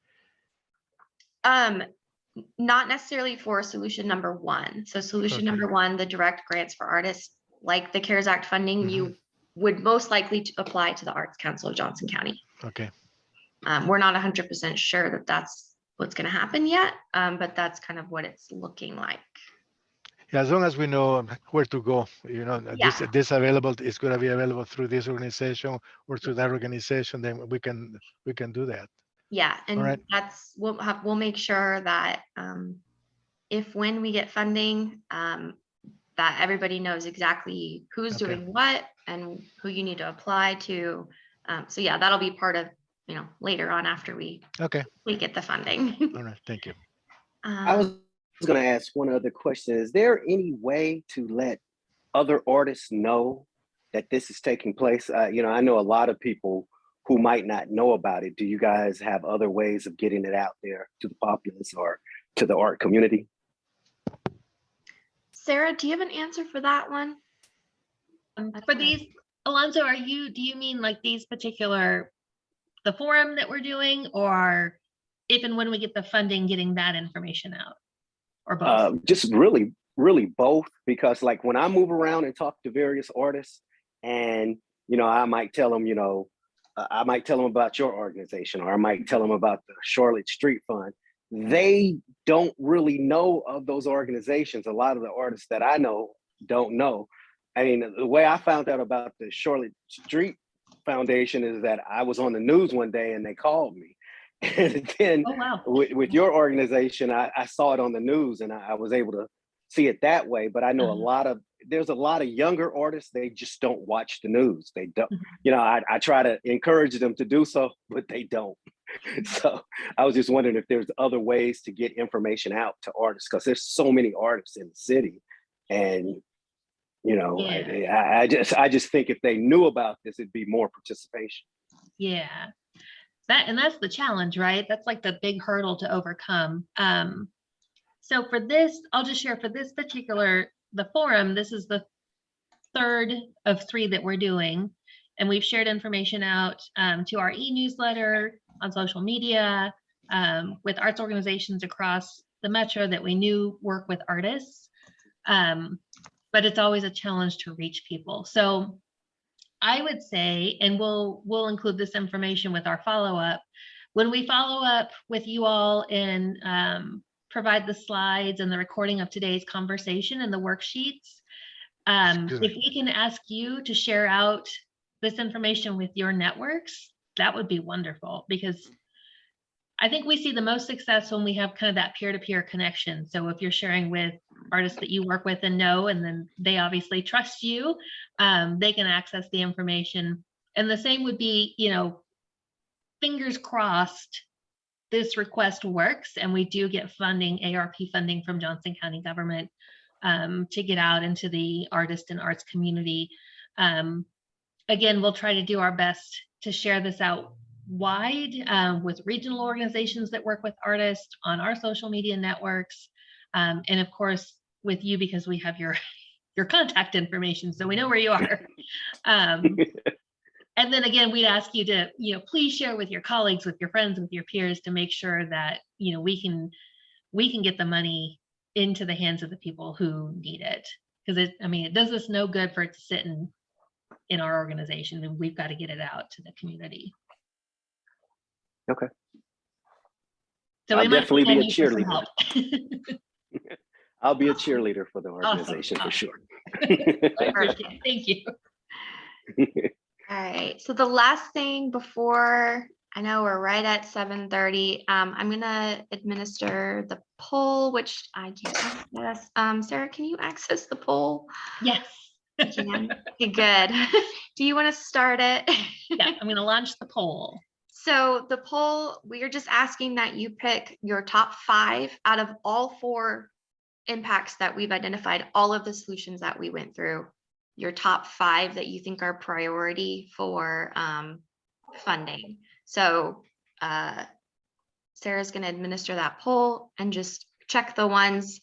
Speaker 3: Not necessarily for solution number 1. So solution
Speaker 5: Okay.
Speaker 3: number 1, the direct grants for artists, like the CARES Act funding, you would most likely to apply to the Arts Council of Johnson County.
Speaker 5: Okay.
Speaker 3: We're not 100% sure that that's what's going to happen yet, but that's kind of what it's looking like.
Speaker 5: Yeah, as long as we know where to go, you know,
Speaker 3: Yeah.
Speaker 5: this available is going to be available through this organization or through that organization, then we can do that.
Speaker 3: Yeah, and
Speaker 5: right.
Speaker 3: that's we'll make sure that when we get funding, that everybody knows exactly who's
Speaker 5: Okay.
Speaker 3: doing what and who you need to apply to. So yeah, that'll be part of, you know, later on after we get the funding.
Speaker 5: All right, thank you.
Speaker 4: I was going to ask one other question. Is there any way to let other artists know that this is taking place? You know, I know a lot of people who might not know about it. Do you guys have other ways of getting it out there to the populace or to the art community?
Speaker 3: Sarah, do you have an answer for that one?
Speaker 1: For these, Alonso, do you mean like these particular, the forum that we're doing, or if and when we get the funding, getting that information out, or both?
Speaker 4: Just really both, because like when I move around and talk to various artists, and you know, I might tell them, you know, I might tell them about your organization, or I might tell them about the Charlotte Street Fund. They don't really know of those organizations. A lot of the artists that I know don't know. I mean, the way I found out about the Charlotte Street Foundation is that I was on the news one day and they called me. And then
Speaker 1: Oh, wow.
Speaker 4: with your organization, I saw it on the news and I was able to see it that way. But I know there's a lot of younger artists, they just don't watch the news. They don't, you know, I try to encourage them to do so, but they don't. So I was just wondering if there's other ways to get information out to artists, because there's so many artists in the city. And, you know,
Speaker 1: Yeah.
Speaker 4: I just think if they knew about this, it'd be more participation.
Speaker 1: Yeah. That's the challenge, right? That's like the big hurdle to overcome. So for this, I'll just share for this particular, the forum, this is the third of 3 that we're doing. And we've shared information out to our e-newsletter, on social media, with arts organizations across the metro that we knew work with artists. But it's always a challenge to reach people. So I would say, and we'll include this information with our follow-up, when we follow up with you all and provide the slides and the recording of today's conversation and the worksheets, if we can ask you to share out this information with your networks, that would be wonderful, because I think we see the most success when we have kind of that peer-to-peer connection. So if you're sharing with artists that you work with and know, and then they obviously trust you, they can access the information. And the same would be, you know, fingers crossed, this request works and we do get funding, ARP funding from Johnson County government to get out into the artist and arts community. Again, we'll try to do our best to share this out wide with regional organizations that work with artists on our social media networks. And of course, with you, because we have your contact information, so we know where you are. And then again, we'd ask you to, you know, please share with your colleagues, with your friends, with your peers, to make sure that, you know, we can get the money into the hands of the people who need it. Because it does us no good for it to sit in our organization, and we've got to get it out to the community.
Speaker 4: Okay.
Speaker 1: So
Speaker 4: I'll
Speaker 1: we might
Speaker 4: definitely be a
Speaker 1: need some
Speaker 4: cheerleader.
Speaker 1: help.
Speaker 4: I'll be a cheerleader for the organization for sure.
Speaker 1: Thank you.
Speaker 3: All right, so the last thing before, I know we're right at 7:30, I'm gonna administer the poll, which I can't access. Sarah, can you access the poll?
Speaker 1: Yes.
Speaker 3: You can? Okay, good. Do you want to start it?
Speaker 1: Yeah, I'm gonna launch the poll.
Speaker 3: So the poll, we are just asking that you pick your top 5 out of all 4 impacts that we've identified, all of the solutions that we went through, your top 5 that you think are priority for funding. So Sarah's going to administer that poll and just check the ones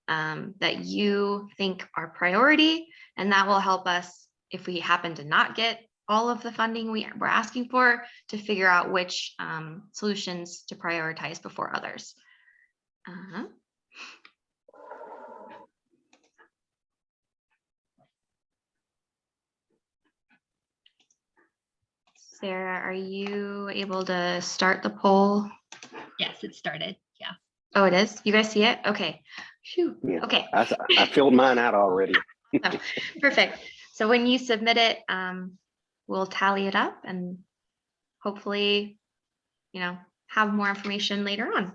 Speaker 3: that you think are priority, and that will help us, if we happen to not get all of the funding we're asking for, to figure out which solutions to prioritize before others. Sarah, are you able to start the poll?
Speaker 1: Yes, it started. Yeah.
Speaker 3: Oh, it is? You guys see it? Okay. Phew.
Speaker 4: Yeah,
Speaker 3: okay.
Speaker 4: I filled mine out already.
Speaker 3: Oh, perfect. So when you submit it, we'll tally it up and hopefully, you know, have more information later on.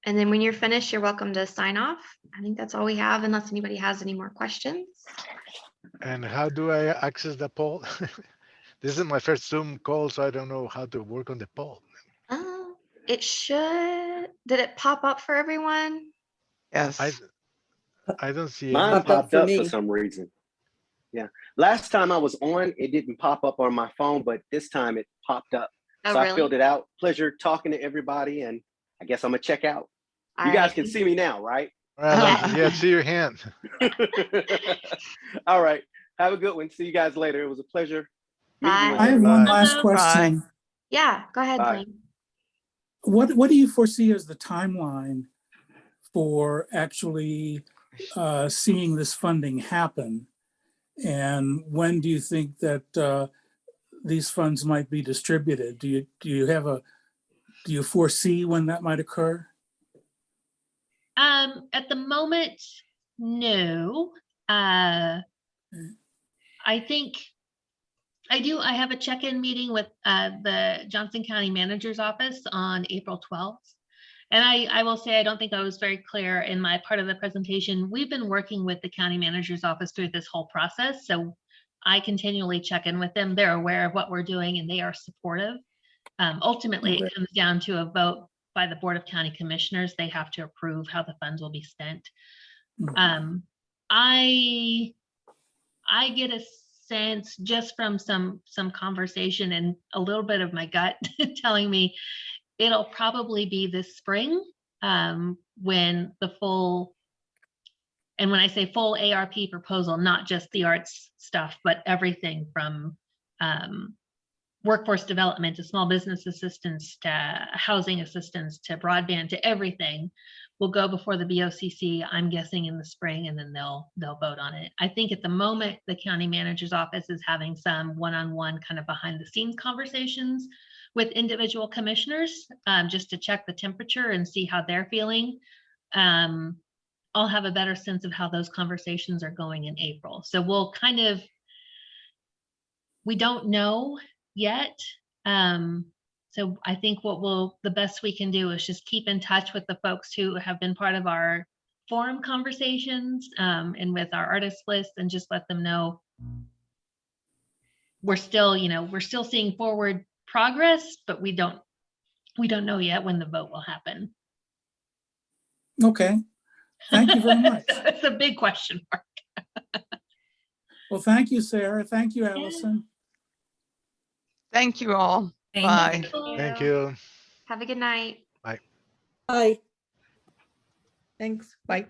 Speaker 3: And then when you're finished, you're welcome to sign off. I think that's all we have, unless anybody has any more questions.
Speaker 5: And how do I access the poll? This is my first Zoom call, so I don't know how to work on the poll.
Speaker 3: It should, did it pop up for everyone?
Speaker 6: Yes.
Speaker 5: I don't see
Speaker 4: Mine
Speaker 5: anything.
Speaker 7: Pop up
Speaker 4: popped
Speaker 7: for
Speaker 4: up for
Speaker 7: me.
Speaker 4: some reason. Yeah. Last time I was on, it didn't pop up on my phone, but this time it popped up.
Speaker 3: Oh,
Speaker 4: So I
Speaker 3: really?
Speaker 4: filled it out. Pleasure talking to everybody, and I guess I'm gonna check out.
Speaker 3: All
Speaker 4: You guys
Speaker 3: right.
Speaker 4: can see me now, right?
Speaker 5: Yeah, see your hand.
Speaker 4: All right. Have a good one. See you guys later. It was a pleasure meeting you
Speaker 3: Bye.
Speaker 2: I
Speaker 4: all.
Speaker 2: have one
Speaker 5: Bye.
Speaker 2: last
Speaker 1: Bye.
Speaker 2: question.
Speaker 3: Yeah, go ahead,
Speaker 4: Bye.
Speaker 3: Blaine.
Speaker 2: What do you foresee as the timeline for actually seeing this funding happen? And when do you think that these funds might be distributed? Do you foresee when that might occur?
Speaker 1: At the moment, no. I think I have a check-in meeting with the Johnson County Manager's Office on April 12th. And I will say, I don't think I was very clear in my part of the presentation. We've been working with the County Manager's Office through this whole process. So I continually check in with them. They're aware of what we're doing and they are supportive. Ultimately,
Speaker 2: Okay.
Speaker 1: it comes down to a vote by the Board of County Commissioners. They have to approve how the funds will be spent. I get a sense just from some conversation and a little bit of my gut telling me it'll probably be this spring when the full, and when I say full ARP proposal, not just the arts stuff, but everything from workforce development to small business assistance to housing assistance to broadband to everything will go before the BOCC, I'm guessing in the spring, and then they'll vote on it. I think at the moment, the county manager's office is having some one-on-one kind of behind the scenes conversations with individual commissioners, just to check the temperature and see how they're feeling. I'll have a better sense of how those conversations are going in April. So we'll kind of, we don't know yet. So I think the best we can do is just keep in touch with the folks who have been part of our forum conversations and with our artist list, and just let them know we're still seeing forward progress, but we don't know yet when the vote will happen.
Speaker 2: Okay. Thank you very much.
Speaker 1: It's a big question mark.
Speaker 2: Well, thank you, Sarah. Thank you, Allison.
Speaker 6: Thank you all.
Speaker 8: Thank
Speaker 6: Bye.
Speaker 5: Thank you.
Speaker 3: Have a good night.
Speaker 7: Bye.
Speaker 8: Thanks. Bye.